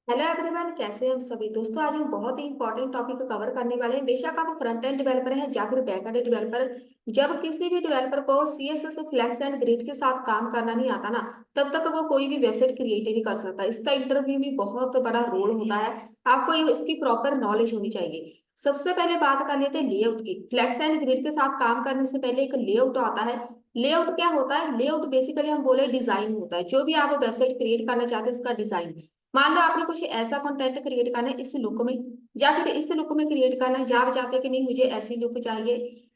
Hello everyone, कैसे हैं हम सभी दोस्तों। आज हम बहुत ही इंपॉर्टेंट टॉपिक को कवर करने वाले हैं। बेशक आप फ्रंट एंड डेवलपर हैं या फिर बैक एंड डेवलपर, जब किसी भी डेवलपर को सीएसएस फ्लैक्स एंड ग्रिड के साथ काम करना नहीं आता ना, तब तक वो कोई भी वेबसाइट क्रिएट ही नहीं कर सकता। इसका इंटरव्यू भी बहुत बड़ा रोल होता है। आपको इसकी प्रॉपर नॉलेज होनी चाहिए। सबसे पहले बात कर लेते हैं लेआउट की। फ्लैक्स एंड ग्रिड के साथ काम करने से पहले एक लेआउट आता है। लेआउट क्या होता है? लेआउट बेसिकली हम बोले डिजाइन होता है। जो भी आप वेबसाइट क्रिएट करना चाहते हैं उसका डिजाइन। मान लो आपने कुछ ऐसा कंटेंट क्रिएट करना है इस लुक में, या फिर इस लुक में क्रिएट करना है, जहाँ आप चाहते हैं कि नहीं मुझे ऐसी लुक चाहिए,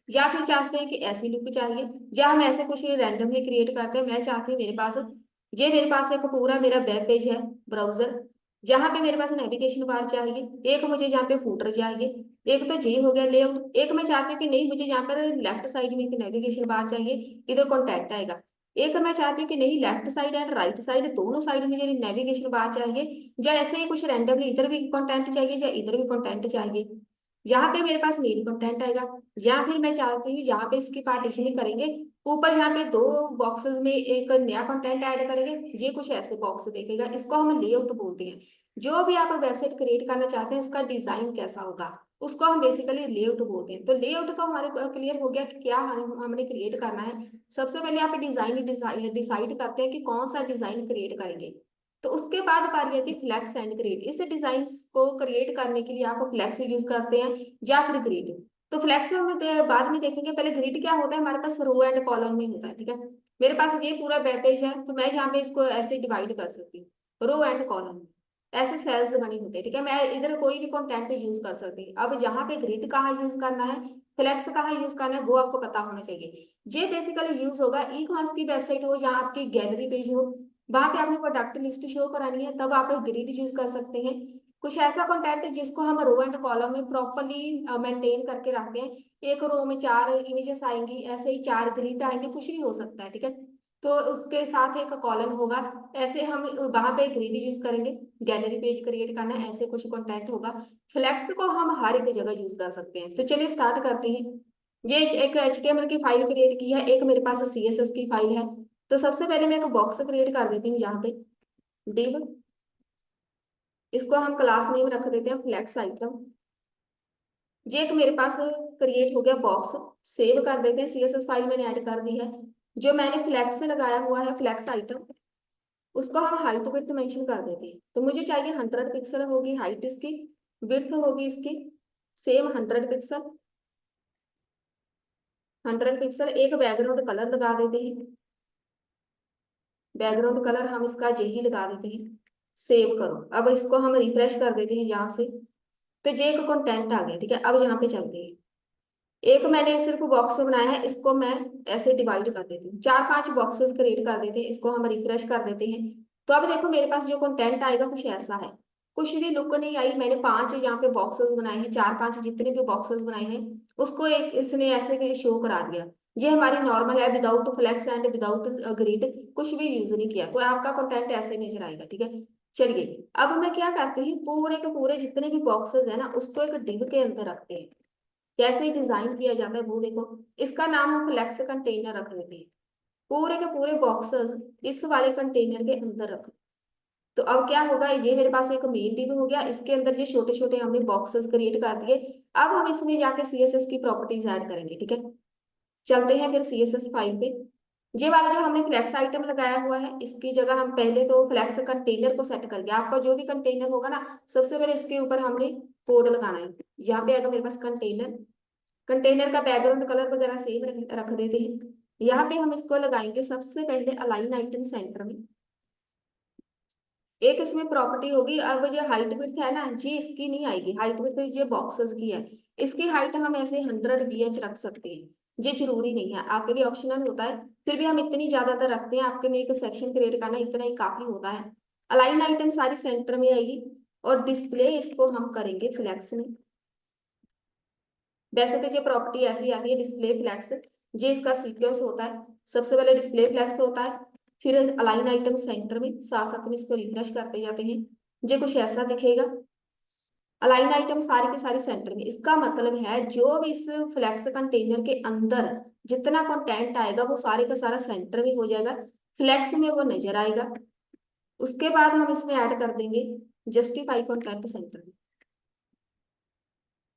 या फिर चाहते हैं कि ऐसी लुक चाहिए। या हम ऐसे कुछ रैंडमली क्रिएट करते हैं। मैं चाहती हूँ मेरे पास एक पूरा मेरा वेब पेज है, ब्राउजर, जहाँ पे मेरे पास नेविगेशन बार चाहिए, एक मुझे जहाँ पे फूटर चाहिए। एक तो ये हो गया लेआउट। एक मैं चाहती हूँ कि नहीं मुझे जहाँ पर लेफ्ट साइड में एक नेविगेशन बार चाहिए, इधर कॉन्टैक्ट आएगा। एक मैं चाहती हूँ कि नहीं left side and right side दोनों साइड मुझे नेविगेशन बार चाहिए, या ऐसे ही कुछ रैंडमली इधर भी कंटेंट चाहिए या इधर भी कंटेंट चाहिए। यहाँ पे मेरे पास मेन कंटेंट आएगा। या फिर मैं चाहती हूँ यहाँ पे इसकी पार्टीशनिंग करेंगे, ऊपर यहाँ पे दो बॉक्सेस में एक नया कंटेंट ऐड करेंगे। ये कुछ ऐसे बॉक्स देखेगा, इसको हम लेआउट बोलते हैं। जो भी आप वेबसाइट क्रिएट करना चाहते हैं उसका डिजाइन कैसा होगा, उसको हम बेसिकली लेआउट बोलते हैं। तो लेआउट तो हमारे क्लियर हो गया कि क्या हमने क्रिएट करना है। सबसे पहले आप डिजाइन डिसाइड करते हैं कि कौन सा डिजाइन क्रिएट करेंगे। तो उसके बाद बारी आती है फ्लैक्स एंड ग्रिड। इस डिजाइन को क्रिएट करने के लिए आप फ्लैक्स यूज करते हैं या फिर ग्रिड। तो फ्लैक्स हम बाद में देखेंगे। पहले ग्रिड क्या होता है, हमारे पास रो एंड कॉलम में होता है, ठीक है। मेरे पास ये पूरा वेब पेज है, तो मैं यहाँ पे इसको ऐसे डिवाइड कर सकती हूँ रो एंड कॉलम। ऐसे सेल्स बने होते हैं, ठीक है। मैं इधर कोई भी कंटेंट यूज कर सकती हूँ। अब यहाँ पे ग्रिड कहाँ यूज करना है, फ्लेक्स कहाँ यूज करना है, वो आपको पता होना चाहिए। ये बेसिकली यूज होगा ई कॉमर्स की वेबसाइट हो, जहाँ आपकी गैलरी पेज हो, वहां पे आपने प्रोडक्ट लिस्ट शो करानी है, तब आप ग्रिड यूज कर सकते हैं। कुछ ऐसा कंटेंट जिसको हम रो एंड कॉलम में प्रॉपरली मेंटेन करके रखते हैं। एक रो में चार इमेजेस आएंगी, ऐसे ही चार ग्रिड आएंगे, कुछ भी हो सकता है, ठीक है। तो उसके साथ एक कॉलम होगा। ऐसे हम वहां पे ग्रिड यूज करेंगे। गैलरी पेज क्रिएट करना है, ऐसे कुछ कंटेंट होगा। फ्लेक्स को हम हर एक जगह यूज कर सकते हैं। तो चलिए स्टार्ट करते हैं। ये एक HTML की फाइल क्रिएट की है, एक मेरे पास CSS की फाइल है। तो सबसे पहले मैं एक बॉक्स क्रिएट कर देती हूँ यहाँ पे, डिव। इसको हम क्लास नेम रख देते हैं फ्लेक्स आइटम। ये एक मेरे पास क्रिएट हो गया बॉक्स। सेव कर देते हैं, CSS फाइल मैंने ऐड कर दी है। जो मैंने फ्लेक्स से लगाया हुआ है फ्लेक्स आइटम, उसको हम हाइट विड्थ मेंशन कर देते हैं। तो मुझे चाहिए 100 पिक्सल होगी हाइट इसकी, विड्थ होगी इसकी सेम 100 पिक्सल। 100 पिक्सल। एक बैकग्राउंड कलर लगा देते हैं। बैकग्राउंड कलर हम इसका यही लगा देते हैं। सेव करो। अब इसको हम रिफ्रेश कर देते हैं यहाँ से। तो ये एक कंटेंट आ गया, ठीक है। अब यहाँ पे चलते हैं। एक मैंने सिर्फ बॉक्स बनाया है, इसको मैं ऐसे डिवाइड कर देती हूँ, चार पांच बॉक्सेस क्रिएट कर देते हैं। इसको हम रिफ्रेश कर देते हैं। तो अब देखो मेरे पास जो कंटेंट आएगा कुछ ऐसा है। कुछ भी लुक नहीं आई। मैंने पांच यहाँ पे बॉक्सेस बनाए हैं, चार पांच जितने भी बॉक्सेस बनाए हैं, उसको एक इसने ऐसे शो करा दिया। ये हमारी नॉर्मल है, without flex and without grid, कुछ भी यूज नहीं किया। तो आपका कंटेंट ऐसे नजर आएगा, ठीक है। चलिए अब मैं क्या करती हूँ, पूरे के पूरे जितने भी बॉक्सेस है ना, उसको एक डिव के अंदर रखते हैं। कैसे डिजाइन किया जाता है वो देखो। इसका नाम हम फ्लेक्स कंटेनर रख देते हैं। पूरे के पूरे बॉक्सेस इस वाले कंटेनर के अंदर रख। तो अब क्या होगा, ये मेरे पास एक मेन डिव हो गया, इसके अंदर ये छोटे छोटे हमने बॉक्सेस क्रिएट कर दिए। अब हम इसमें जाके CSS की प्रॉपर्टीज ऐड करेंगे, ठीक है। चलते हैं फिर CSS फाइल पे। ये वाला जो हमने फ्लेक्स आइटम लगाया हुआ है, इसकी जगह हम पहले तो फ्लेक्स कंटेनर को सेट करेंगे। आपका जो भी कंटेनर होगा ना, सबसे पहले उसके ऊपर हमने कोड लगाना है। यहाँ पे आएगा मेरे पास कंटेनर। कंटेनर का बैकग्राउंड कलर वगैरह सेम रख देते हैं। यहाँ पे हम इसको लगाएंगे सबसे पहले अलाइन आइटम सेंटर में। एक इसमें प्रॉपर्टी होगी। अब ये हाइट विड्थ है ना, जी इसकी नहीं आएगी हाइट विड्थ, ये बॉक्सेस की है। इसकी हाइट हम ऐसे 100 BH रख सकते हैं। ये जरूरी नहीं है, आपके लिए ऑप्शनल होता है। फिर भी हम इतनी ज्यादातर रखते हैं, आपके लिए एक सेक्शन क्रिएट करना इतना ही काफी होता है। अलाइन आइटम सारी सेंटर में आएगी। और डिस्प्ले इसको हम करेंगे फ्लैक्स में। वैसे तो ये प्रॉपर्टी ऐसी आती है डिस्प्ले फ्लैक्स, ये इसका सीक्वेंस होता है। सबसे पहले डिस्प्ले फ्लैक्स होता है, फिर अलाइन आइटम सेंटर में, साथ साथ में इसको रिफ्रेश करते जाते हैं। ये कुछ ऐसा दिखेगा। अलाइन आइटम सारी की सारी सेंटर में, इसका मतलब है जो भी इस फ्लैक्स कंटेनर के अंदर जितना कंटेंट आएगा वो सारे का सारा सेंटर में हो जाएगा, फ्लैक्स में वो नजर आएगा। उसके बाद हम इसमें ऐड कर देंगे जस्टिफाई कंटेंट सेंटर।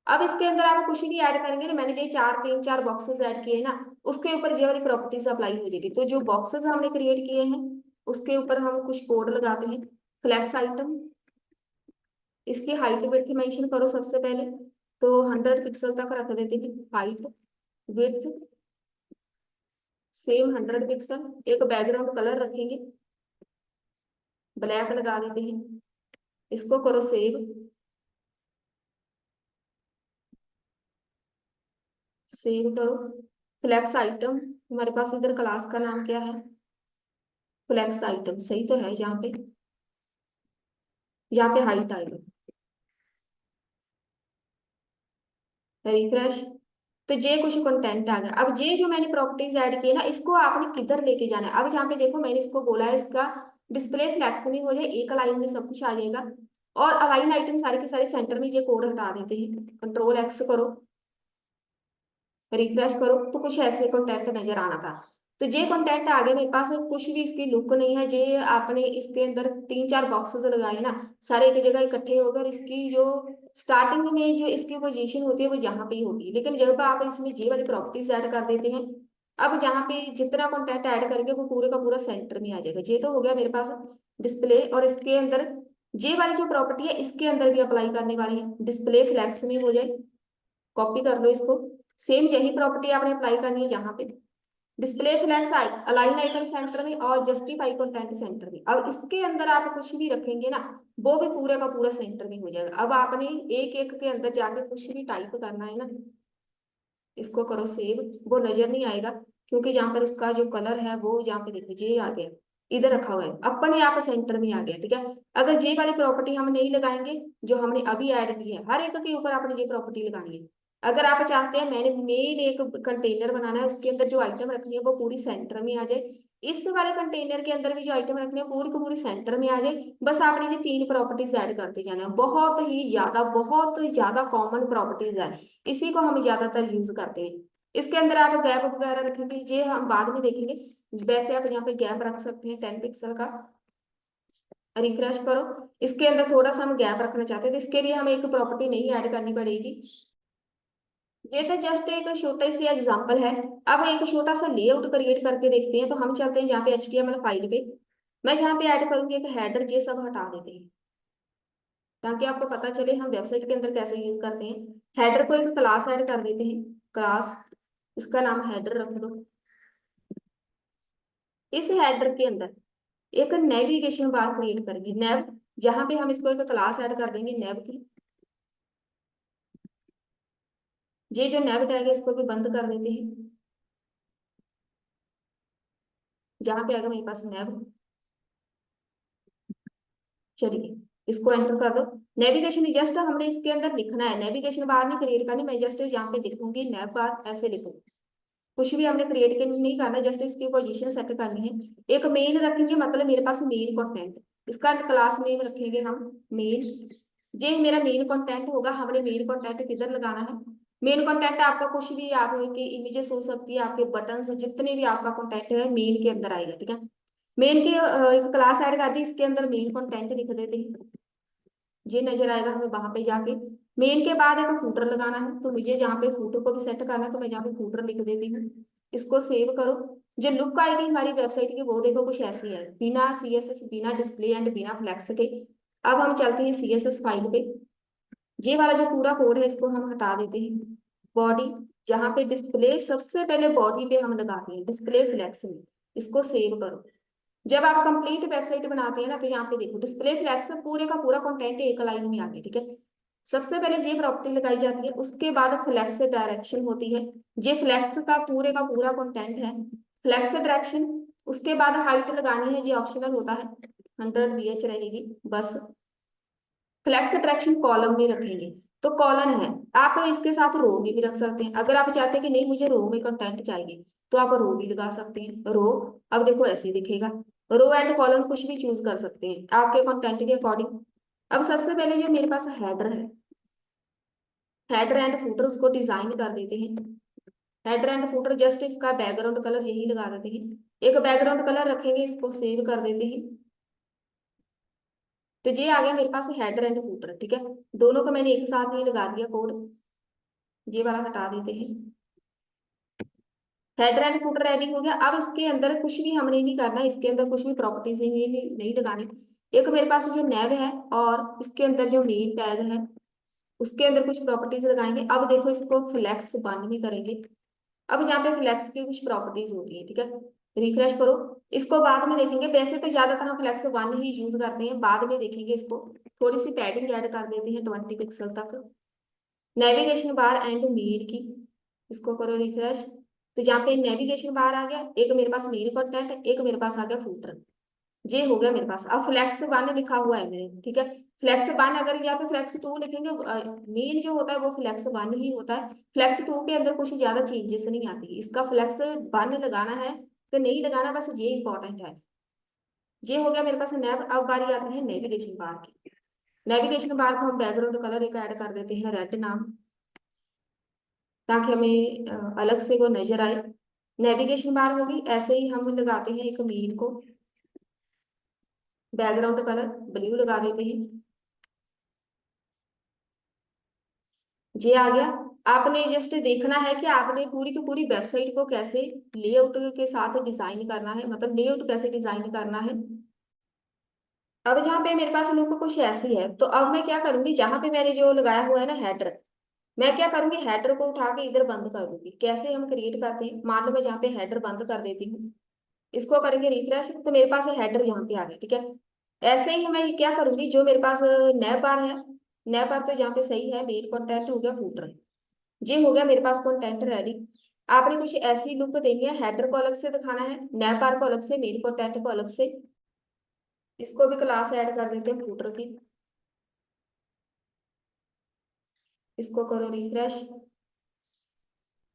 अब इसके अंदर आप कुछ भी ऐड करेंगे ना, मैंने जो चार तीन चार बॉक्सेस ऐड किए ना, उसके ऊपर ये वाली प्रॉपर्टीज अप्लाई हो जाएगी। तो जो बॉक्सेस हमने क्रिएट किए हैं उसके ऊपर हम कुछ कोड लगाते हैं। फ्लैक्स आइटम, इसकी हाइट विड्थ मेंशन करो सबसे पहले, तो 100 पिक्सल तक रख देते हैं हाइट। Width same 100 pixel. एक बैकग्राउंड कलर रखेंगे, ब्लैक लगा देते हैं। इसको करो सेव। सेव करो। फ्लैक्स आइटम, हमारे पास इधर क्लास का नाम क्या है, फ्लैक्स आइटम सही तो है। यहाँ पे हाइट आएगा। रिफ्रेश। तो ये कुछ कंटेंट आ गया। अब ये जो मैंने प्रॉपर्टीज ऐड की है ना, इसको आपने किधर लेके जाना है। अब यहाँ पे देखो मैंने इसको बोला है इसका डिस्प्ले फ्लैक्स में हो जाए, एक लाइन में सब कुछ आ जाएगा। और अलाइन आइटम सारे के सारे सेंटर में, ये कोड हटा देते हैं। कंट्रोल एक्स करो, रिफ्रेश करो, तो कुछ ऐसे कंटेंट नजर आना था। तो ये कंटेंट आगे मेरे पास कुछ भी इसकी लुक नहीं है। ये आपने इसके अंदर तीन चार बॉक्सेस लगाए ना, सारे एक जगह इकट्ठे होकर, और इसकी जो स्टार्टिंग में जो इसकी पोजीशन होती है वो जहाँ पे ही होगी। लेकिन जब आप इसमें ये वाली प्रॉपर्टीज ऐड कर देते हैं, अब जहाँ पे जितना कंटेंट ऐड करेंगे वो पूरे का पूरा सेंटर में आ जाएगा। ये तो हो गया मेरे पास डिस्प्ले। और इसके अंदर ये वाली जो प्रॉपर्टी है इसके अंदर भी अप्लाई करने वाली है, डिस्प्ले फ्लैक्स में हो जाए। कॉपी कर लो इसको। सेम यही प्रॉपर्टी आपने अप्लाई करनी है जहां पे display flex align item center में और जस्टिफाई कंटेंट सेंटर में। अब इसके अंदर आप कुछ भी रखेंगे ना, वो भी पूरे का पूरा सेंटर में हो जाएगा। अब आपने एक एक के अंदर जाके कुछ भी टाइप करना है ना, इसको करो सेव। वो नजर नहीं आएगा क्योंकि जहाँ पर उसका जो कलर है वो जहाँ पे देखो ये आ गया, इधर रखा हुआ है, अपने आप सेंटर में आ गया। ठीक है। अगर ये वाली प्रॉपर्टी हम नहीं लगाएंगे जो हमने अभी ऐड की है, हर एक के ऊपर आपने ये प्रॉपर्टी लगानी है। अगर आप चाहते हैं मैंने मेन एक कंटेनर बनाना है, उसके अंदर जो आइटम रखनी है वो पूरी सेंटर में आ जाए, इस वाले कंटेनर के अंदर भी जो आइटम रखनी है पूरी को पूरी सेंटर में आ जाए, बस आपने ये तीन प्रॉपर्टीज ऐड करते जाना है। बहुत ही ज्यादा कॉमन प्रॉपर्टीज है, इसी को हम ज्यादातर यूज करते हैं। इसके अंदर आप गैप वगैरह रखेंगे, ये हम बाद में देखेंगे। वैसे आप यहाँ पे गैप रख सकते हैं 10 पिक्सल का। रिफ्रेश करो। इसके अंदर थोड़ा सा हम गैप रखना चाहते हैं, तो इसके लिए हमें एक प्रॉपर्टी नहीं ऐड करनी पड़ेगी। ये तो जस्ट एक छोटा सी एग्जांपल है। अब एक छोटा सा लेआउट क्रिएट करके देखते हैं। तो हम चलते हैं यहाँ पे HTML फाइल पे। मैं यहाँ पे ऐड करूंगी एक हेडर, ये सब हटा देते हैं ताकि आपको पता चले हम वेबसाइट के अंदर कैसे यूज करते हैं। हेडर को एक क्लास ऐड कर देते हैं, क्लास, इसका नाम हेडर रख दो। इस हेडर के अंदर एक नेविगेशन बार क्रिएट करेंगे, नेव, जहां पे हम इसको एक क्लास ऐड कर देंगे नेव की। ये जो नेव टैग है इसको भी बंद कर देते हैं। जहां पे आएगा मेरे पास नेव, चलिए इसको एंटर कर दो। नेविगेशन जस्ट हमने इसके अंदर लिखना है, नेविगेशन बार नहीं क्रिएट करनी। मैं जस्ट यहाँ पे लिखूंगी नेव बार, ऐसे लिखूंगी। कुछ भी हमने क्रिएट के नहीं करना, जस्ट इसकी पोजीशन सेट करनी है। एक मेन रखेंगे, मतलब मेरे पास मेन कंटेंट, इसका क्लास नेम रखेंगे हम मेन। ये मेरा मेन कंटेंट होगा। हमने मेन कंटेंट किधर लगाना है, मेन कंटेंट आपका कुछ भी, आपकी इमेजेस हो सकती है, आपके बटन, जितने भी आपका कंटेंट है मेन के अंदर आएगा। ठीक है। मेन के एक क्लास ऐड कर दी, इसके अंदर मेन कंटेंट लिख देते हैं। ये नजर आएगा हमें वहां पे जाके। मेन के बाद एक फूटर लगाना है, तो मुझे जहाँ पे फूटर को भी सेट करना है, तो मैं जहाँ पे फूटर लिख देती हूँ। इसको सेव करो। जो लुक आएगी हमारी वेबसाइट की वो देखो कुछ ऐसी है, बिना CSS, बिना डिस्प्ले एंड बिना फ्लैक्स के। अब हम चलते हैं CSS फाइल पे। ये वाला जो पूरा कोड है इसको हम हटा देते हैं। बॉडी, जहाँ पे डिस्प्ले, सबसे पहले बॉडी पे हम लगाते हैं डिस्प्ले फ्लैक्स में। इसको सेव करो। जब आप कंप्लीट वेबसाइट बनाते हैं ना, तो यहाँ पे देखो डिस्प्ले फ्लैक्स पूरे का पूरा कंटेंट एक लाइन में आ गया। ठीक है। सबसे पहले ये प्रॉपर्टी लगाई जाती है, उसके बाद फ्लैक्स डायरेक्शन होती है। ये फ्लैक्स का पूरा कंटेंट है, फ्लैक्स डायरेक्शन। उसके बाद हाइट लगानी है, ये ऑप्शनल होता है, 100 VH रहेगी बस। फ्लैक्स अट्रैक्शन कॉलम में रखेंगे, तो कॉलन है। आप इसके साथ रो भी रख सकते हैं। अगर आप चाहते हैं कि नहीं मुझे रो में कंटेंट चाहिए, तो आप रो भी लगा सकते हैं, रो। अब देखो ऐसे ही दिखेगा। रो एंड कॉलन कुछ भी चूज कर सकते हैं आपके कंटेंट के अकॉर्डिंग। अब सबसे पहले जो मेरे पास हेडर है, हेडर एंड फुटर, उसको डिजाइन कर देते हैं। हेडर एंड फुटर जस्ट इसका बैकग्राउंड कलर यही लगा देते हैं। एक बैकग्राउंड कलर रखेंगे, इसको सेव कर देते हैं। तो ये आ गया मेरे पास हेडर एंड फूटर, ठीक है। दोनों को मैंने एक साथ ही लगा दिया कोड। ये वाला हटा देते हैं। हेडर एंड फुटर रेडी हो गया। अब इसके अंदर कुछ भी हमने नहीं करना, इसके अंदर कुछ भी प्रॉपर्टीज नहीं लगानी। एक मेरे पास जो नैब है और इसके अंदर जो मेन टैग है उसके अंदर कुछ प्रॉपर्टीज लगाएंगे। अब देखो इसको फ्लैक्स बन भी करेंगे। अब यहाँ पे फ्लैक्स की कुछ प्रॉपर्टीज होती है, ठीक है। रिफ्रेश करो। इसको बाद में देखेंगे, वैसे तो ज्यादातर हम फ्लैक्स वन ही यूज करते हैं, बाद में देखेंगे इसको। थोड़ी सी पैडिंग ऐड कर देते हैं 20 पिक्सल तक। नेविगेशन बार एंड मीड की, इसको करो रिफ्रेश। तो जहाँ पे नेविगेशन बार आ गया, एक मेरे पास मेन कंटेंट, एक मेरे पास आ गया फूटर। ये हो गया मेरे पास। अब फ्लेक्स वन लिखा हुआ है मेरे, ठीक है। फ्लेक्स वन, अगर यहाँ पे फ्लेक्स टू लिखेंगे, मेन जो होता है वो फ्लेक्स वन ही होता है। फ्लेक्स टू के अंदर कुछ ज्यादा चेंजेस नहीं आती। इसका फ्लेक्स वन लगाना है कि नहीं लगाना, बस ये इंपॉर्टेंट है। ये हो गया मेरे पास नैब। अब बारी आती है नेविगेशन बार की। नेविगेशन बार को हम बैकग्राउंड कलर एक ऐड कर देते हैं, रेड नाम, ताकि हमें अलग से वो नजर आए। नेविगेशन बार होगी, ऐसे ही हम लगाते हैं एक मीन को, बैकग्राउंड कलर ब्लू लगा देते हैं। ये आ गया। आपने जस्ट देखना है कि आपने पूरी की पूरी वेबसाइट को कैसे लेआउट के साथ डिजाइन करना है, मतलब लेआउट कैसे डिजाइन करना है। अब जहाँ पे मेरे पास लुक कुछ ऐसी है, तो अब मैं क्या करूंगी, जहां पे मैंने जो लगाया हुआ है ना हेडर, मैं क्या करूंगी, हेडर को उठा के इधर बंद कर दूंगी। कैसे हम क्रिएट करते हैं, मान लो मैं जहाँ पे हेडर बंद कर देती हूँ, इसको करेंगे रिफ्रेश, तो मेरे पास हेडर यहाँ पे आ गया, ठीक है। ऐसे ही मैं क्या करूंगी, जो मेरे पास नैब बार है, नैब बार तो यहाँ पे सही है, मेन कंटेंट हो गया फूटर। ये हो गया मेरे पास कंटेंट रेडी। आपने कुछ ऐसी लुक देनी है, हेडर को अलग से दिखाना है, नैब बार को अलग से, मेन कंटेंट को अलग से। इसको भी क्लास ऐड कर देते हैं फूटर की। इसको करो रिफ्रेश।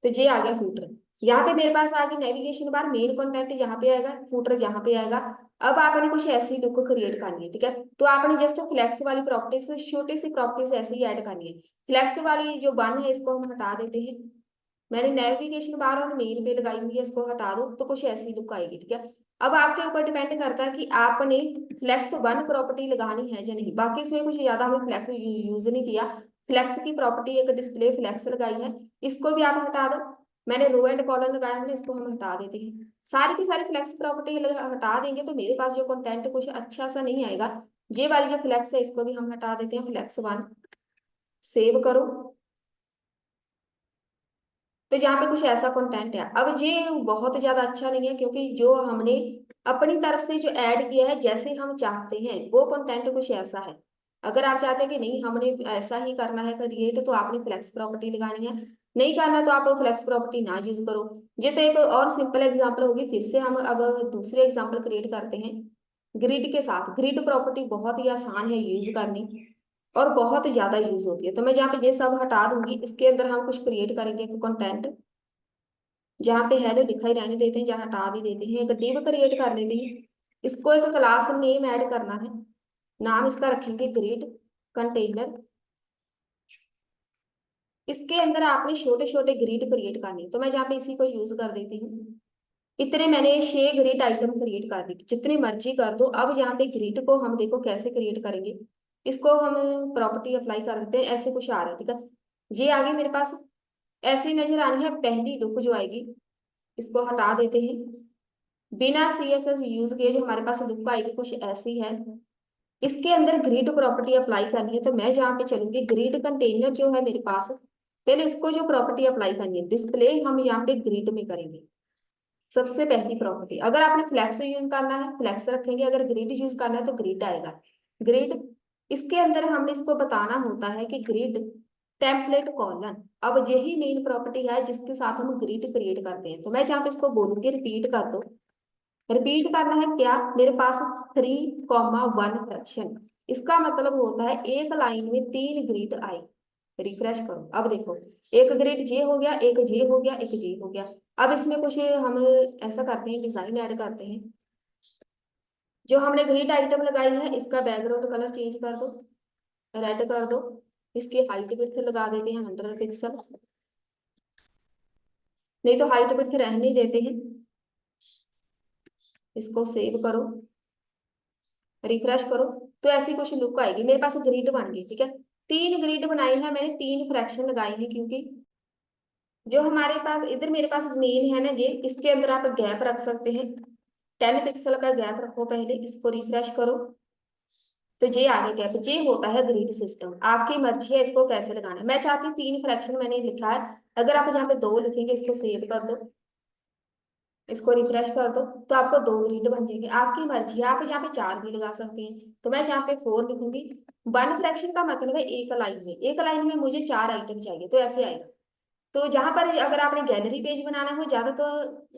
तो ये आ गया फूटर। यहाँ पे मेरे पास आ गई नेविगेशन बार, मेन कंटेंट यहाँ पे आएगा, फूटर यहाँ पे आएगा। अब आपने कुछ ऐसी लुक क्रिएट करनी है, ठीक है। तो आपने जस्ट फ्लेक्स वाली प्रॉपर्टीज, छोटी सी प्रॉपर्टीज ऐसे ही ऐड करनी है। फ्लेक्स वाली जो बन है इसको हम हटा देते हैं। मैंने नेविगेशन बार और मेन पे लगाई हुई है, इसको हटा दो तो कुछ ऐसी लुक आएगी, ठीक है। अब आपके ऊपर डिपेंड करता है कि आपने फ्लेक्स वन प्रॉपर्टी लगानी है या नहीं। बाकी इसमें कुछ ज्यादा हमने फ्लेक्स यूज नहीं किया। फ्लेक्स की प्रॉपर्टी एक डिस्प्ले फ्लेक्स लगाई है, इसको भी आप हटा दो। मैंने रो एंड कॉलम लगाया हमने, इसको हम हटा देते हैं। सारी की सारी फ्लेक्स प्रॉपर्टी हटा देंगे तो मेरे पास जो कंटेंट कुछ अच्छा सा नहीं आएगा। ये वाली जो फ्लेक्स है इसको भी हम हटा देते हैं, फ्लेक्स वन। सेव करो। तो जहाँ पे कुछ ऐसा कंटेंट है, अब ये बहुत ज्यादा अच्छा नहीं है, क्योंकि जो हमने अपनी तरफ से जो ऐड किया है जैसे हम चाहते हैं वो कंटेंट कुछ ऐसा है। अगर आप चाहते हैं कि नहीं हमने ऐसा ही करना है क्रिएट, तो आपने फ्लेक्स प्रॉपर्टी लगानी है। नहीं करना तो आप फ्लेक्स प्रॉपर्टी ना यूज करो। ये तो एक और सिंपल एग्जांपल होगी। फिर से हम अब दूसरे एग्जांपल क्रिएट करते हैं ग्रिड के साथ। ग्रिड प्रॉपर्टी बहुत ही आसान है यूज करनी और बहुत ज्यादा यूज होती है। तो मैं जहाँ पे ये सब हटा दूंगी, इसके अंदर हम कुछ क्रिएट करेंगे एक कंटेंट। जहाँ पे हेलो लिखा ही रहने देते हैं, जहाँ हटा भी देते हैं, एक डिव क्रिएट कर लेते हैं। इसको एक क्लास नेम ऐड करना है। नाम इसका रखेंगे ग्रिड कंटेनर। इसके अंदर आपने छोटे छोटे ग्रिड क्रिएट करने, तो मैं जहाँ पे इसी को यूज कर देती हूँ। इतने मैंने 6 ग्रिड आइटम क्रिएट कर दी, जितनी मर्जी कर दो। अब यहाँ पे ग्रिड को हम देखो कैसे क्रिएट करेंगे। इसको हम प्रॉपर्टी अप्लाई कर देते हैं, ऐसे कुछ आ रहा है, ठीक है। ये आगे मेरे पास ऐसी नजर आनी है पहली लुक जो आएगी। इसको हटा देते हैं। बिना सीएसएस यूज किए जो हमारे पास लुक आएगी कुछ ऐसी है। इसके अंदर ग्रिड प्रॉपर्टी अप्लाई करनी है, तो मैं जहाँ पे चलूंगी ग्रिड कंटेनर जो है मेरे पास, पहले उसको जो प्रॉपर्टी अप्लाई करनी है, डिस्प्ले हम यहाँ पे ग्रिड में करेंगे। सबसे पहली प्रॉपर्टी, अगर आपने फ्लैक्स यूज करना है फ्लैक्स रखेंगे, अगर ग्रिड यूज करना है तो ग्रिड आएगा। ग्रिड, इसके अंदर हमने इसको बताना होता है कि ग्रिड टेम्पलेट कॉलन। अब यही मेन प्रॉपर्टी है जिसके साथ हम ग्रिड क्रिएट करते हैं। तो मैं जहाँ पे इसको बोलूंगी रिपीट कर दो। रिपीट करना है क्या, मेरे पास 3,1 फ्रैक्शन। इसका मतलब होता है एक लाइन में 3 ग्रिड आए। रिफ्रेश करो, अब देखो एक ग्रिड जे हो गया, एक जे हो गया, एक जे हो गया। अब इसमें कुछ हम ऐसा करते हैं, डिजाइन ऐड करते हैं। जो हमने ग्रिड आइटम लगाई है इसका बैकग्राउंड कलर चेंज कर दो, रेड कर दो। इसकी हाइट विड्थ लगा देते हैं 100 पिक्सल। नहीं तो हाइट विड्थ रहने देते हैं। इसको सेव करो। रिफ्रेश करो तो ऐसी कुछ लुक आएगी। मेरे पास ग्रिड बन गई, ठीक है। 3 ग्रिड बनाई है मैंने, 3 फ्रैक्शन लगाई है, क्योंकि जो हमारे पास इधर मेरे पास मेन है ना ये, इसके अंदर आप गैप रख सकते हैं। 10 पिक्सल का गैप रखो, पहले इसको रिफ्रेश करो तो ये आगे गैप, ये होता है ग्रिड सिस्टम। आपकी मर्जी है इसको कैसे लगाना है। मैं चाहती हूँ 3 फ्रैक्शन मैंने लिखा है, अगर आप यहाँ पे 2 लिखेंगे, इसको सेव कर दो, इसको रिफ्रेश कर दो, तो आपको 2 ग्रिड बन जाएंगे। आपकी मर्जी है, आप यहाँ पे 4 भी लगा सकते हैं। तो मैं यहाँ पे 4 लिखूंगी। 1 फ्रैक्शन का मतलब है एक लाइन में, एक लाइन में मुझे 4 आइटम चाहिए, तो ऐसे आएगा। तो जहां पर अगर आपने गैलरी पेज बनाना हो ज्यादा, तो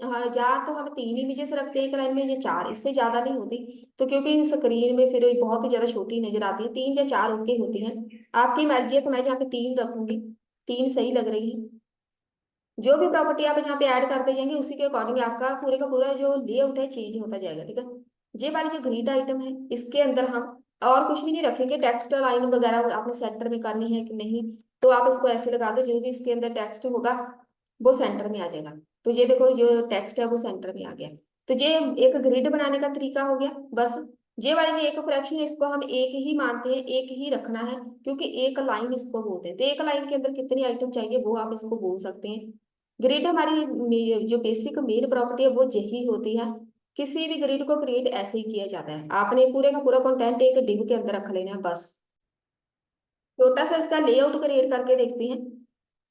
हाँ, जहाँ तो हम 3 इमेजेस रखते हैं एक लाइन में, ये 4, इससे ज्यादा नहीं होती। तो क्योंकि स्क्रीन में फिर बहुत ही ज्यादा छोटी नजर आती है, 3 या 4 उनकी होती हैं। आपकी मर्जी है, तो मैं जहाँ पे 3 रखूंगी, 3 सही लग रही है। जो भी प्रॉपर्टी आप यहाँ पे ऐड करते जाएंगे, उसी के अकॉर्डिंग आपका पूरे का पूरा जो लेआउट है चेंज होता जाएगा, ठीक है। ये वाली जो ग्रिड आइटम है, इसके अंदर हम और कुछ भी नहीं रखेंगे। टेक्स्ट लाइन वगैरह आपने सेंटर में करनी है कि नहीं, तो आप इसको ऐसे लगा दो, जो भी इसके अंदर टेक्स्ट होगा वो सेंटर में आ जाएगा। तो ये देखो, जो टेक्स्ट है वो सेंटर में आ गया। तो ये एक ग्रिड बनाने का तरीका हो गया बस। ये वाली जो एक फ्रैक्शन है, इसको हम एक ही मानते हैं, एक ही रखना है, क्योंकि एक लाइन इसको बोलते हैं। तो एक लाइन के अंदर कितनी आइटम चाहिए वो आप इसको बोल सकते हैं। ग्रिड हमारी जो बेसिक मेन प्रॉपर्टी है वो यही होती है। किसी भी ग्रिड को क्रिएट ऐसे ही किया जाता है। आपने पूरे का पूरा कंटेंट एक डिव के अंदर रख लेना है बस। छोटा सा इसका लेआउट क्रिएट करके देखते हैं।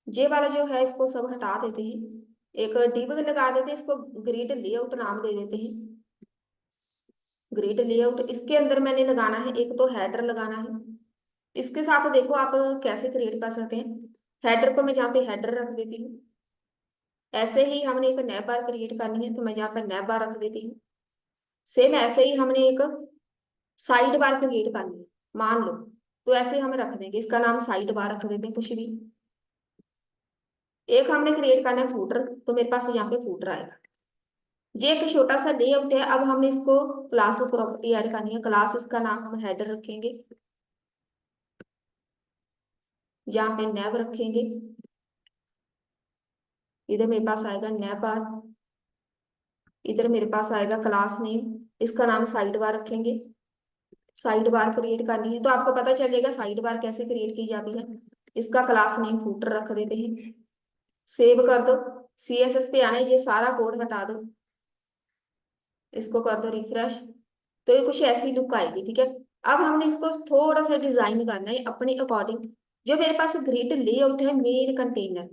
ये वाला जो है इसको सब हटा देते हैं, एक डिव लगा देते हैं, इसको ग्रिड लेआउट नाम दे देते हैं। ग्रिड लेआउट, इसके अंदर मैंने लगाना है, एक तो हेडर लगाना है। इसके साथ देखो आप कैसे क्रिएट कर सकते हैं। हेडर को मैं जहाँ पे हेडर रख देती हूँ, ऐसे ही हमने एक नैब बार क्रिएट करनी है, तो मैं यहाँ पर नैब बार रख देती हूँ। सेम ऐसे ही हमने एक साइड बार क्रिएट करनी है, मान लो, तो ऐसे हम रख देंगे, इसका नाम साइड बार रख देते हैं कुछ भी। एक हमने क्रिएट करना है फूटर, तो मेरे पास यहाँ पे फूटर आएगा। ये एक छोटा सा लेआउट है। अब हमने इसको क्लास प्रॉपर्टी ऐड करनी है, क्लास इसका नाम हम हेडर रखेंगे, यहाँ पे नैब रखेंगे, इधर मेरे पास आएगा नैब बार, इधर मेरे पास आएगा क्लास नेम, इसका नाम साइड बार रखेंगे। साइड बार क्रिएट करनी है तो आपको पता चलेगा साइड बार कैसे क्रिएट की जाती है। इसका क्लास नेम फूटर रख देते हैं, सेव कर दो। CSS पे आना है, ये सारा कोड हटा दो, इसको कर दो रिफ्रेश, तो ये कुछ ऐसी लुक आएगी, ठीक है। अब हमने इसको थोड़ा सा डिजाइन करना है अपने अकॉर्डिंग। जो मेरे पास ग्रिड लेआउट है, मेन कंटेनर,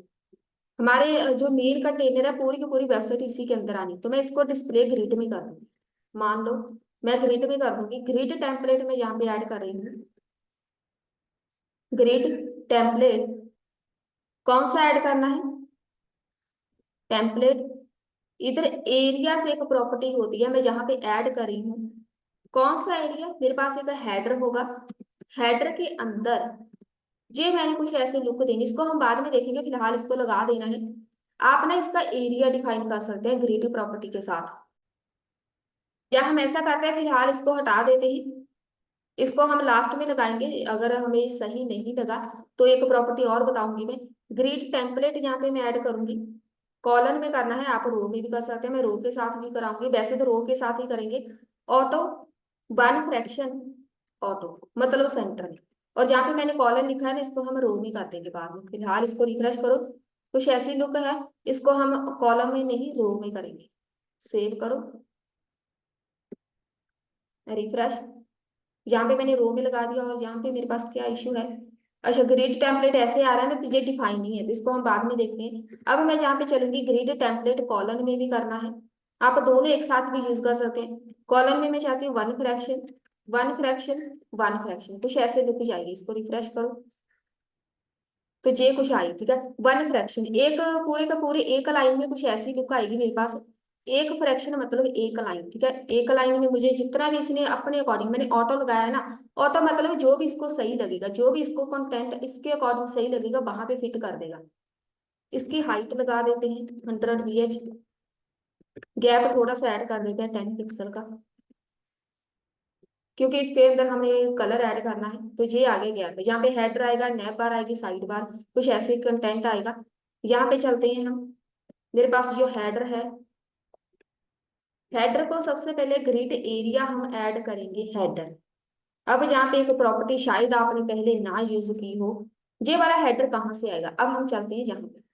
हमारे जो मेन कंटेनर है, पूरी की पूरी वेबसाइट इसी के अंदर आनी, तो मैं इसको डिस्प्ले ग्रिड में कर दूंगी। मान लो मैं ग्रिड में कर दूंगी, ग्रिड टेम्पलेट में यहाँ पे ऐड कर रही हूँ। ग्रिड टेम्पलेट कौन सा ऐड करना है, टेम्पलेट। इधर एरिया से एक प्रॉपर्टी होती है, मैं जहाँ पे ऐड कर रही हूँ। कौन सा एरिया, मेरे पास एक हेडर होगा, हेडर के अंदर ये मैंने कुछ ऐसे लुक देनी, इसको हम बाद में देखेंगे, फिलहाल इसको लगा देना है। आप ना इसका एरिया डिफाइन कर सकते हैं ग्रिड प्रॉपर्टी के साथ। या हम ऐसा करते हैं, फिलहाल इसको हटा देते हैं, इसको हम लास्ट में लगाएंगे। अगर हमें सही नहीं लगा तो एक प्रॉपर्टी और बताऊंगी मैं। ग्रिड टेम्पलेट यहाँ पे मैं ऐड करूंगी, कॉलम में करना है, आप रो में भी कर सकते हैं, मैं रो के साथ भी कराऊंगी, वैसे तो रो के साथ ही करेंगे। ऑटो 1 फ्रैक्शन, ऑटो मतलब सेंटर में। और जहाँ पे मैंने कॉलम लिखा है ना, इसको हम रो में कर देंगे बाद में। फिलहाल इसको रिफ्रेश करो, कुछ ऐसी लुक है, इसको हम कॉलम में नहीं रो में करेंगे। सेव करो, रिफ्रेश। यहाँ पे मैंने रो में लगा दिया, और यहाँ पे मेरे पास क्या इशू है। अच्छा, ग्रिड टेम्पलेट ऐसे आ रहा है ना, तो ये डिफाइन नहीं है, तो इसको हम बाद में देखते हैं। अब मैं यहाँ पे चलूंगी, ग्रिड टेम्पलेट कॉलम में भी करना है, आप दोनों एक साथ भी यूज कर सकते हैं। कॉलम में मैं चाहती हूँ 1 फ्रैक्शन, 1 फ्रैक्शन, 1 फ्रैक्शन, कुछ ऐसे लुक जाएगी। इसको रिफ्रेश करो तो ये कुछ आई, ठीक है। 1 फ्रैक्शन, एक पूरे का पूरे एक लाइन में कुछ ऐसी लुक आएगी मेरे पास। एक फ्रैक्शन मतलब एक लाइन, ठीक है। एक लाइन में मुझे जितना भी इसने अपने अकॉर्डिंग, मैंने ऑटो लगाया है ना, ऑटो मतलब जो भी इसको सही लगेगा, जो भी इसको कंटेंट इसके अकॉर्डिंग सही लगेगा वहां पे फिट कर देगा। इसकी हाइट लगा देते हैं 100 VH, गैप थोड़ा सा ऐड कर देते हैं 10 पिक्सल का, क्योंकि इसके अंदर हमें कलर ऐड करना है। तो ये आगे गैप है, यहाँ पे हेडर आएगा, नैप बार आएगी, साइड बार, कुछ ऐसे कंटेंट आएगा। यहाँ पे चलते हैं हम, मेरे पास जो हेडर है, हेडर को सबसे पहले ग्रिड एरिया हम ऐड करेंगे हेडर। अब जहाँ पे एक प्रॉपर्टी शायद आपने पहले ना यूज की हो, ये वाला हेडर कहाँ से आएगा? अब हम चलते हैं जहाँ पे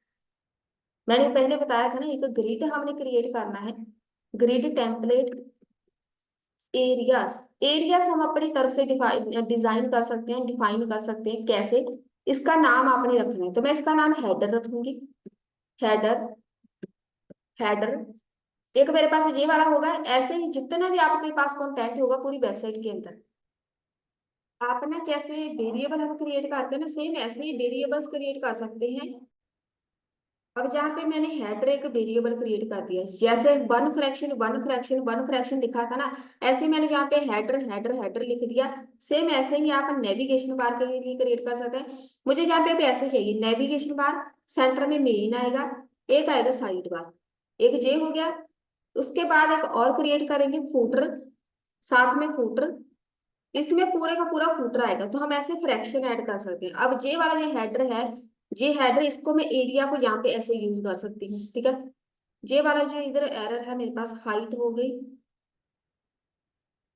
मैंने पहले बताया था ना, एक ग्रिड हमने क्रिएट करना है। Grid template areas. एरियाज हम अपनी तरफ से डिजाइन कर सकते हैं, डिफाइन कर सकते हैं। कैसे? इसका नाम आपने रखना है, तो मैं इसका नाम हेडर रखूंगी। Header, header. एक मेरे पास ये वाला होगा। ऐसे ही जितना भी आपके पास कंटेंट होगा पूरी वेबसाइट के अंदर, आप ना जैसे वेरिएबल हम क्रिएट करते हैं ना, सेम ऐसे ही वेरिएबल्स क्रिएट कर सकते हैं। अब जहाँ पे मैंने हेडर एक वेरिएबल क्रिएट कर दिया, जैसे one fraction one fraction one fraction लिखा था ना, ऐसे ही मैंने जहाँ पे हेडर हेडर हेडर लिख दिया। सेम ऐसे ही आप नेविगेशन बार के लिए क्रिएट कर सकते हैं। मुझे जहाँ पे भी ऐसे चाहिए, नेविगेशन बार सेंटर में मेन आएगा, एक आएगा साइड बार, एक जे हो गया। उसके बाद एक और क्रिएट करेंगे फूटर, साथ में फूटर। इसमें पूरे का पूरा फूटर आएगा, तो हम ऐसे फ्रैक्शन ऐड कर सकते हैं। अब जे वाला जो हेडर है, जे हेडर, इसको मैं एरिया को यहाँ पे ऐसे यूज कर सकती हूँ, ठीक है। जे वाला जो इधर एरर है मेरे पास, हाइट हो गई,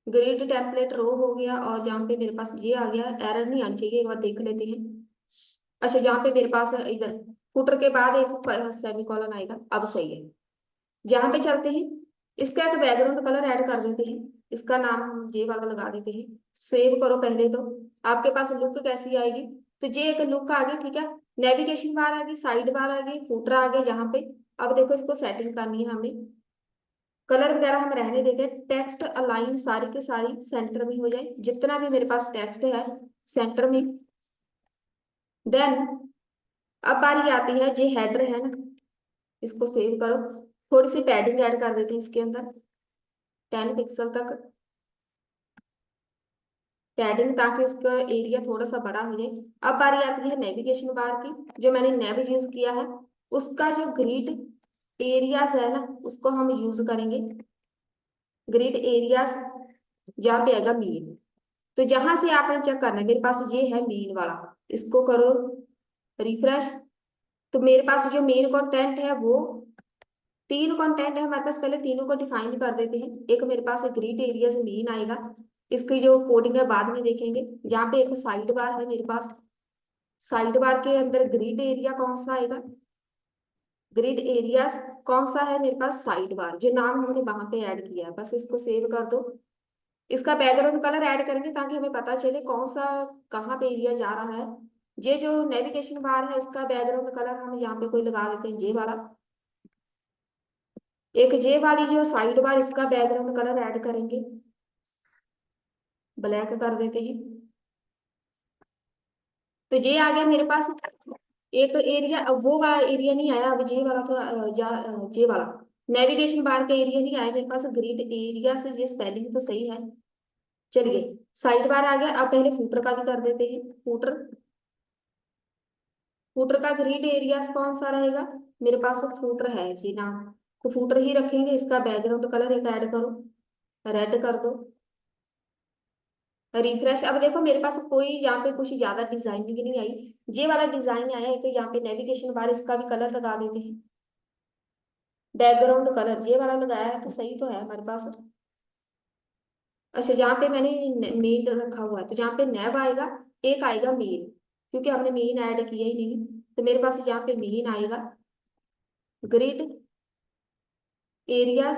ग्रिड टेम्पलेट रो हो गया, और जहाँ पे मेरे पास ये आ गया, एरर नहीं आनी चाहिए, एक बार देख लेते हैं। अच्छा, जहाँ पे मेरे पास इधर फुटर के बाद एक सेमीकोलन आएगा, अब सही है। जहाँ पे चलते हैं, इसका एक बैकग्राउंड कलर ऐड कर देते हैं। इसका नाम हम जे वाला लगा देते हैं। सेव करो पहले तो। आपके पास लुक कैसी आएगी? तो जे एक लुक आ गई, ठीक है। नेविगेशन बार आ गई, साइड बार आ गई, फुटर आ गए जहाँ पे। अब देखो, इसको सेटिंग करनी है हमें। कलर वगैरह हम रहने देते हैं। टेक्स्ट अलाइन सारी की सारी सेंटर में हो जाए, जितना भी मेरे पास टेक्स्ट है सेंटर में। देन अब बारी आती है, जे हेडर है ना, इसको सेव करो। थोड़ी सी पैडिंग ऐड कर देते हैं इसके अंदर, 10 पिक्सल तक पैडिंग, ताकि उसका एरिया थोड़ा सा बड़ा हो जाए। अब बारी आती है नेविगेशन बार की। जो मैंने नेव यूज किया है, उसका जो ग्रिड एरियाज है ना, उसको हम यूज करेंगे। ग्रिड एरियाज, जहाँ पे आएगा मीन। तो जहां से आपने चेक करना है, मेरे पास ये है मीन वाला, इसको करो रिफ्रेश। तो मेरे पास जो मेन कंटेंट है वो तीन कंटेंट है हमारे पास, पहले तीनों को डिफाइन कर देते हैं। एक मेरे पास ग्रिड एरिया से मेन आएगा, इसकी जो कोडिंग है बाद में देखेंगे। यहाँ पे एक साइड बार है मेरे पास, साइड बार के अंदर ग्रिड एरिया कौन सा आएगा? ग्रिड एरिया कौन सा है मेरे पास? साइड बार, जो नाम हमने वहां पे ऐड किया है। बस इसको सेव कर दो। इसका बैकग्राउंड कलर ऐड करेंगे ताकि हमें पता चले कौन सा कहाँ पे एरिया जा रहा है। ये जो नेविगेशन बार है, इसका बैकग्राउंड कलर हम यहाँ पे कोई लगा देते हैं, ये वाला। एक जे वाली जो साइड बार, इसका बैकग्राउंड कलर ऐड करेंगे, ब्लैक कर देते हैं। तो जे आ गया मेरे पास एक एरिया। अब वो वाला एरिया नहीं आया, अब जे वाला था जे वाला नेविगेशन बार का एरिया नहीं आया मेरे पास। ग्रिड एरिया से ये स्पेलिंग तो सही है। चलिए, साइड बार आ गया। अब पहले फूटर का भी कर देते हैं। फूटर, फूटर का ग्रिड एरिया कौन सा रहेगा? मेरे पास फूटर है जी नाम, तो फूटर ही रखेंगे। इसका बैकग्राउंड कलर एक ऐड करो, रेड कर दो, रिफ्रेश। अब देखो मेरे पास कोई यहाँ पे कुछ ज्यादा डिजाइनिंग नहीं आई, ये वाला डिजाइन आया है। कि यहाँ पे नेविगेशन बार, इसका भी कलर लगा देते हैं। बैकग्राउंड कलर ये वाला लगाया है, तो सही तो है हमारे पास। अच्छा, जहाँ पे मैंने मेन रखा हुआ है, तो जहाँ पे नैब आएगा, एक आएगा मेन, क्योंकि हमने मेन ऐड किया ही नहीं। तो मेरे पास यहाँ पे मेन आएगा। ग्रिड एरियाज,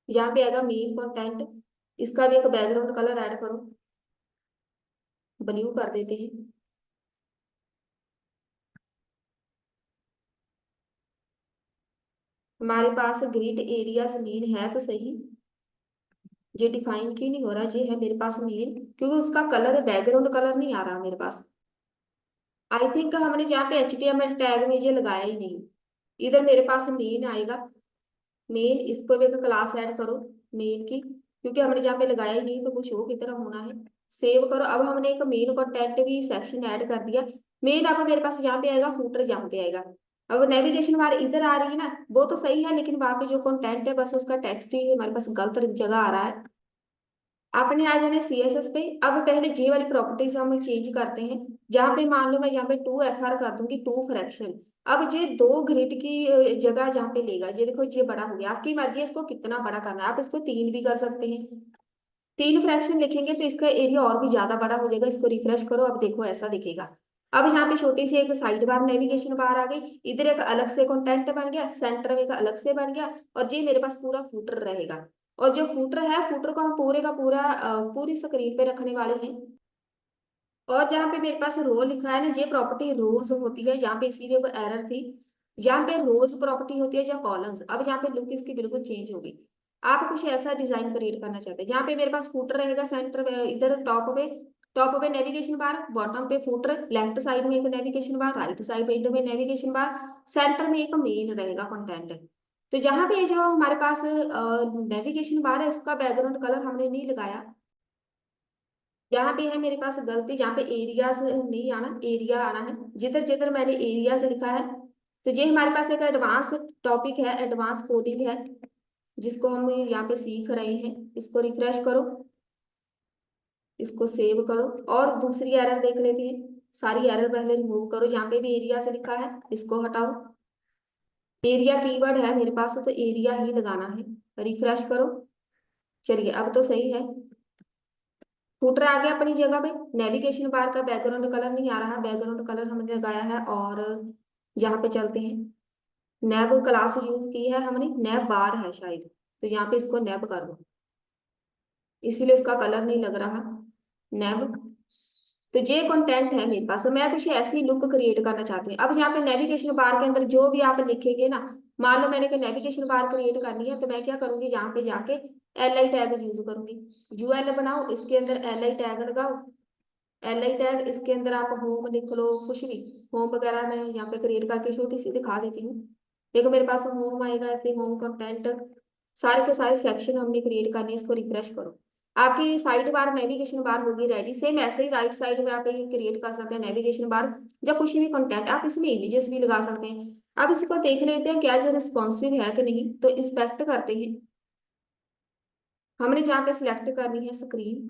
यहाँ पे आएगा मेन कंटेंट। इसका भी एक बैकग्राउंड कलर ऐड करो, ब्लू कर देते हैं। हमारे पास ग्रिड एरियाज मेन है तो सही, ये डिफाइन क्यों नहीं हो रहा? ये है मेरे पास मेन, क्योंकि उसका कलर, बैकग्राउंड कलर नहीं आ रहा मेरे पास। आई थिंक हमने जहाँ पे HTML टैग में ये लगाया ही नहीं। इधर मेरे पास मेन आएगा, मेन, इसको भी एक क्लास ऐड करो मेन की, क्योंकि हमने जहाँ पे लगाया ही नहीं, तो कुछ हो की तरह होना है। सेव करो। अब हमने एक मेन कंटेंट भी सेक्शन ऐड कर दिया। मेन अब मेरे पास यहाँ पे आएगा, फूटर जहाँ पे आएगा। अब नेविगेशन बार इधर आ रही है ना, वो तो सही है, लेकिन वहां पे जो कंटेंट है बस उसका टेक्स्ट ही हमारे पास गलत जगह आ रहा है। आपने आ जाना CSS पे। अब पहले जे वाली प्रॉपर्टीज हम चेंज करते हैं। जहाँ पे मान लो मैं यहाँ पे 2 FR कर दूंगी, 2 फ्रैक्शन। अब ये दो ग्रिड की जगह जहाँ पे लेगा, ये देखो ये बड़ा हो गया, आपकी मर्जी है इसको कितना बड़ा करना है, आप इसको तीन भी कर सकते हैं। तीन फ्रैक्शन लिखेंगे तो इसका एरिया और भी ज्यादा बड़ा हो जाएगा। इसको रिफ्रेश करो, अब देखो ऐसा दिखेगा। अब यहाँ पे छोटी सी एक साइड बार नेविगेशन बार आ गई, इधर एक अलग से कंटेंट बन गया, सेंटर में एक अलग से बन गया, और ये मेरे पास पूरा फूटर रहेगा। और जो फूटर है, फूटर को हम पूरे का पूरा पूरी स्क्रीन पे रखने वाले हैं। और जहाँ पे मेरे पास रो लिखा है ना, ये प्रॉपर्टी रोज होती है, यहाँ पे इसीलिए वो एरर थी। यहाँ पे रोज प्रॉपर्टी होती है या कॉलम्स। अब यहाँ पे लुक इसकी बिल्कुल चेंज होगी। आप कुछ ऐसा डिजाइन क्रिएट करना चाहते हैं जहाँ पे मेरे पास फूटर रहेगा, सेंटर इधर टॉप पे नेविगेशन बार, बॉटम पे फूटर, लेफ्ट साइड में एक नेविगेशन बार, राइट साइड में नेविगेशन बार, सेंटर में एक मेन रहेगा कंटेंट। तो जहाँ पे जो हमारे पास नेविगेशन बार है, उसका बैकग्राउंड कलर हमने नहीं लगाया। यहाँ पे है मेरे पास गलती, जहाँ पे एरिया से नहीं आना, एरिया आना है। जिधर जिधर मैंने एरिया से लिखा है, तो ये हमारे पास एक एडवांस टॉपिक है, एडवांस कोडिंग है, जिसको हम यहाँ पे सीख रहे हैं। इसको रिफ्रेश करो, इसको सेव करो, और दूसरी एरर देख लेती है। सारी एरर पहले रिमूव करो, जहाँ पे भी एरिया से लिखा है इसको हटाओ। एरिया कीवर्ड है मेरे पास, तो एरिया ही लगाना है। रिफ्रेश करो, चलिए अब तो सही है। फूटर आ गया अपनी जगह पे। नेविगेशन बार का बैकग्राउंड कलर नहीं आ रहा, बैकग्राउंड कलर हमने लगाया है। और यहाँ पे चलते हैं, नैब क्लास यूज की है हमने, नैब बार है शायद, तो यहाँ पे इसको नैब कर दो, इसीलिए उसका कलर नहीं लग रहा। नैब। तो ये कंटेंट है मेरे पास, मैं कुछ ऐसी लुक क्रिएट करना चाहती हूँ। अब यहाँ पे नेविगेशन बार के अंदर जो भी आप लिखेंगे ना, मान लो मैंने नेविगेशन बार क्रिएट करनी है, तो मैं क्या करूंगी, यहाँ पे जाके एल आई टैग यूज करूंगी। यूएल बनाओ, इसके अंदर एल आई टैग लगाओ। एल आई टैग, इसके अंदर आप होम लिख लो, कुछ भी होम वगैरह मैं यहाँ पे क्रिएट करके छोटी सी दिखा देती हूँ। देखो मेरे पास होम आएगा, ऐसे होम कंटेंट, सारे के सारे सेक्शन हमने क्रिएट करने हैं। इसको रिफ्रेश करो, आपकी साइड बार नेविगेशन बार होगी रेडी। सेम ऐसे ही राइट साइड में आप ये क्रिएट कर सकते हैं नेविगेशन बार, या कुछ भी कंटेंट आप इसमें इमेजेस भी लगा सकते हैं। अब इसको देख लेते हैं क्या जो रिस्पॉन्सिव है कि नहीं, तो इंस्पेक्ट करते हैं। हमने जहाँ पे सिलेक्ट करनी है स्क्रीन,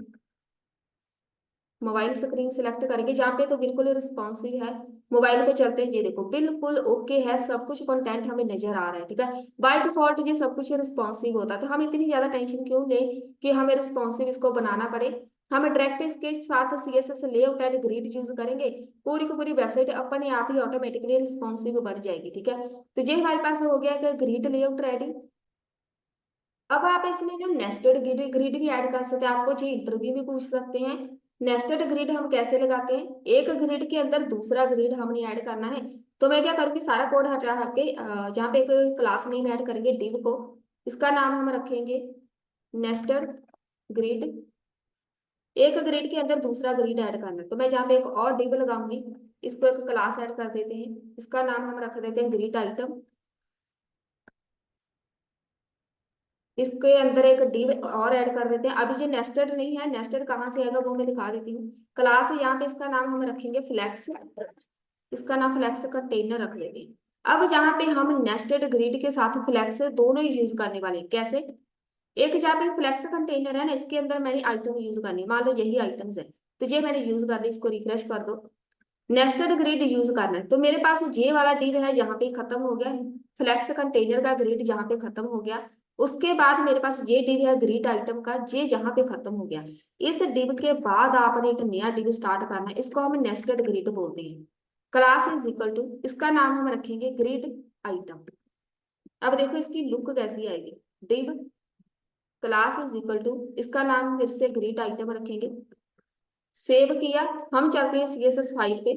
मोबाइल स्क्रीन सिलेक्ट करेंगे, जहाँ पे तो बिल्कुल रिस्पॉन्सिव है। मोबाइल पे चलते हैं, ये देखो बिल्कुल ओके है, सब कुछ कंटेंट हमें नजर आ रहा है, ठीक है। बाय डिफॉल्ट ये सब कुछ रिस्पॉन्सिव होता है, तो हम इतनी ज्यादा टेंशन क्यों ले कि हमें रिस्पॉन्सिव इसको बनाना पड़े। हम डायरेक्ट इसके साथ CSS layout and grid use करेंगे, पूरी की पूरी वेबसाइट अपने आप ही ऑटोमेटिकली रिस्पॉन्सिव बन जाएगी, ठीक है। तो ये हमारे पास हो गया कि ग्रिड लेआउट रेडी। अब आप इसमें ना नेस्टेड ग्रिड ग्रिड भी ऐड कर सकते हैं, आपको जी इंटरव्यू में पूछ सकते हैं। नेस्टेड ग्रिड हम कैसे लगाते हैं, एक ग्रिड के अंदर दूसरा ग्रिड हमने ऐड करना है। तो मैं क्या करूँगी, सारा कोड हटा के जहाँ पे एक क्लास नेम ऐड करेंगे डिव को, इसका नाम हम रखेंगे नेस्टेड ग्रिड। एक ग्रिड के अंदर दूसरा ग्रिड ऐड करना है, तो मैं जहाँ पे एक और डिव लगाऊंगी, इसको एक क्लास ऐड कर देते हैं, इसका नाम हम रख देते हैं ग्रिड आइटम। इसके अंदर एक डिव और ऐड कर देते हैं। अभी ये नेस्टेड नहीं है, नेस्टेड कहाँ से आएगा वो मैं दिखा देती हूँ। क्लास है, यहाँ पे इसका नाम हम रखेंगे फ्लैक्स, इसका नाम फ्लैक्स कंटेनर रख देते हैं। अब जहाँ पे हम नेस्टेड ग्रिड के साथ फ्लैक्स दोनों ही यूज करने वाले हैं, कैसे। एक जहाँ पे फ्लैक्स कंटेनर है ना, इसके अंदर मैंने आइटम यूज करनी है, मान लो यही आइटम्स है, तो ये मैंने यूज कर दी, इसको रिफ्रेश कर दो। नेस्टेड ग्रिड यूज करना है, तो मेरे पास जे वाला डिव है जहाँ पे खत्म हो गया, फ्लेक्स कंटेनर का ग्रिड जहाँ पे खत्म हो गया। उसके बाद मेरे पास ये डिव है ग्रिड आइटम का, जे जहाँ पे खत्म हो गया। इस डिव के बाद आपने एक नया डिव स्टार्ट करना है, इसको हम नेस्टेड ग्रिड बोलते हैं। क्लास इज इक्वल टू, इसका नाम हम रखेंगे ग्रिड आइटम। अब देखो इसकी लुक कैसी आएगी, div class is equal to, इसका नाम फिर से ग्रिड आइटम रखेंगे। सेव किया, हम चलते हैं सीएसएस फाइल पे।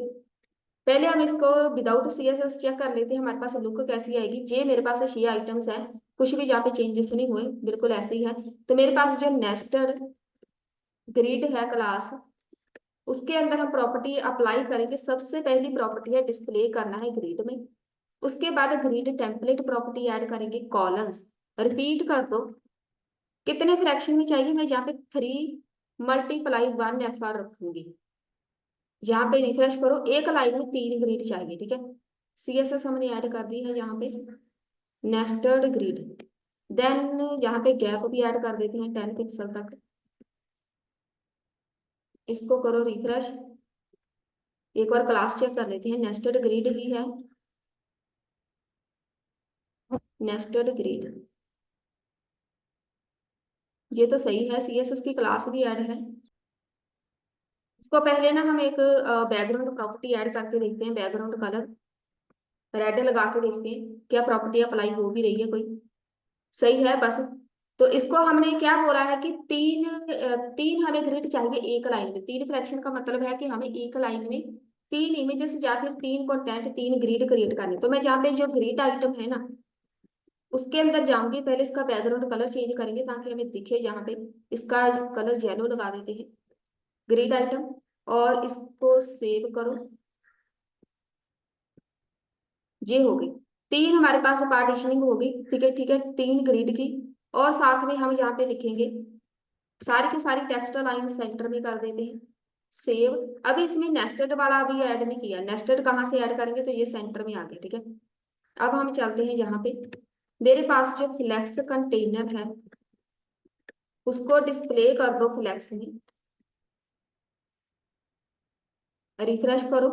पहले हम इसको विदाउट सीएसएस चेक कर लेते हैं हमारे पास लुक कैसी आएगी। जे मेरे पास 6 आइटम्स हैं, कुछ भी जहाँ पे चेंजेस नहीं हुए, बिल्कुल ऐसे ही है। तो मेरे पास जो नेस्टेड ग्रिड है क्लास, उसके अंदर हम प्रॉपर्टी अप्लाई करेंगे। सबसे पहली प्रॉपर्टी है डिस्प्ले करना है ग्रिड में। उसके बाद ग्रिड टेम्पलेट प्रॉपर्टी ऐड करेंगे, कॉलम्स। रिपीट कर दो, कितने फ्रैक्शन में चाहिए, मैं यहाँ पे 3 × 1 रखूंगी। यहाँ पे रिफ्रेश करो, एक लाइन में 3 ग्रिड चाहिए, ठीक है। सीएसएस हमने ऐड कर दी है यहाँ पे, नेस्टेड ग्रिड। देन यहाँ पे गैप भी ऐड कर देते हैं 10 पिक्सल तक। इसको करो रिफ्रेश, एक बार क्लास चेक कर लेते हैं, नेस्टेड ग्रिड ही है। नेस्टेड ग्रिड, ये तो सही है, सीएसएस की क्लास भी ऐड है। इसको पहले ना हम एक बैकग्राउंड प्रॉपर्टी ऐड करके देखते हैं, बैकग्राउंड कलर रेड लगा के देखते हैं क्या प्रॉपर्टी अप्लाई हो भी रही है कोई। सही है बस। तो इसको हमने क्या बोला है कि तीन हमें ग्रिड चाहिए एक लाइन में। तीन फ्रैक्शन का मतलब है कि हमें एक लाइन में तीन इमेजेस या फिर तीन कंटेंट तीन ग्रिड क्रिएट करने। तो मैं जहाँ पे जो ग्रिड आइटम है ना उसके अंदर जाऊंगी, पहले इसका बैकग्राउंड कलर चेंज करेंगे ताकि हमें दिखे। जहाँ पे इसका कलर येलो लगा देते हैं ग्रिड आइटम, और इसको सेव करो। ये हो गई तीन हमारे पास पार्टीशनिंग हो गई, ठीक है ठीक है, तीन ग्रिड की। और साथ में हम यहाँ पे लिखेंगे सारी की सारी टेक्स्ट लाइन सेंटर में कर देते हैं, सेव। अभी इसमें नेस्टेड वाला अभी ऐड नहीं किया, नेस्टेड कहाँ से ऐड करेंगे, तो ये सेंटर में आ गया, ठीक है। अब हम चलते हैं यहाँ पे, मेरे पास जो फ्लेक्स कंटेनर है उसको डिस्प्ले कर दो फ्लेक्स में, रिफ्रेश करो।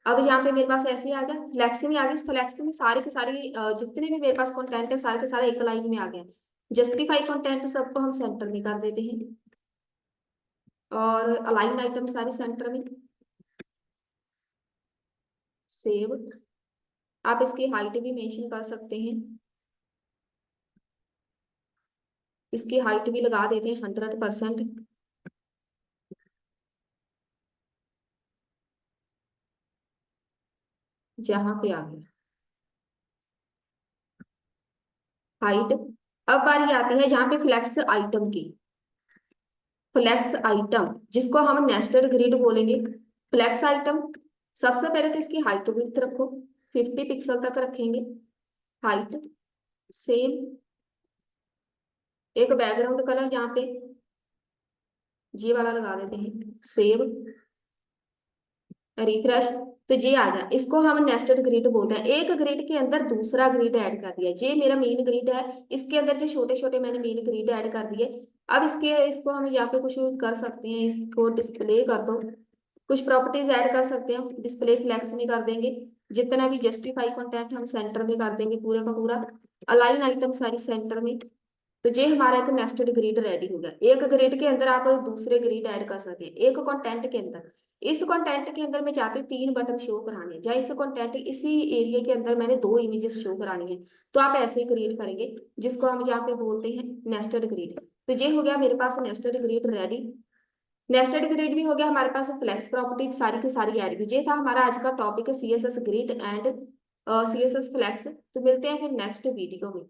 अब यहाँ पे मेरे पास ऐसे ही आ गया, फ्लेक्स में आ गया। इस फ्लेक्स में सारी की सारी जितने भी मेरे पास कंटेंट है सारे के सारे एक लाइन में आ गया। जस्टिफाई कंटेंट सबको हम सेंटर में कर देते हैं, और अलाइन आइटम सारी सेंटर में, सेव। आप इसकी हाइट भी मेंशन कर सकते हैं, इसकी हाइट भी लगा देते हैं 100%। जहां पे आ गया हाइट। अब बारी आती है जहां पे फ्लेक्स आइटम की। फ्लेक्स आइटम जिसको हम नेस्टेड ग्रिड बोलेंगे, फ्लेक्स आइटम सबसे पहले तो इसकी हाइट विड्थ रखो, 50 पिक्सल तक रखेंगे हाइट, सेम। एक बैकग्राउंड कलर यहाँ पे ये वाला लगा देते हैं, सेव, रिफ्रेश। तो ये आ गया, इसको हम नेस्टेड ग्रिड बोलते हैं। एक ग्रिड के अंदर दूसरा ग्रिड ऐड कर दिया, ये मेरा मेन ग्रिड है, इसके अंदर जो छोटे छोटे मैंने मेन ग्रिड ऐड कर दिए। अब इसको हम यहाँ पे कुछ कर सकते हैं, इसको डिस्प्ले कर दो, कुछ प्रॉपर्टीज ऐड कर सकते हैं, डिस्प्ले फ्लेक्स में कर देंगे। जितना भी जस्टिफाई कंटेंट हम सेंटर में कर देंगे पूरे का पूरा, अलाइन आइटम सारी सेंटर में। तो ये हमारा एक नेस्टेड ग्रिड रेडी हो गया। एक ग्रिड के अंदर आप दूसरे ग्रिड ऐड कर सकते हैं, एक कंटेंट के अंदर। इस कंटेंट के अंदर मैं चाहती हूँ तीन बटन शो कराने, या इस कंटेंट इसी एरिया के अंदर मैंने दो इमेजेस शो करानी है, तो आप ऐसे ही क्रिएट करेंगे, जिसको हम यहाँ पे बोलते हैं नेस्टेड ग्रिड। तो ये हो गया मेरे पास nested grid ready. Nested grid भी हो गया हमारे पास, फ्लेक्स प्रॉपर्टी सारी की सारी ऐड भी। ये था हमारा आज का topic, CSS grid and CSS flex. तो मिलते हैं फिर नेक्स्ट वीडियो में।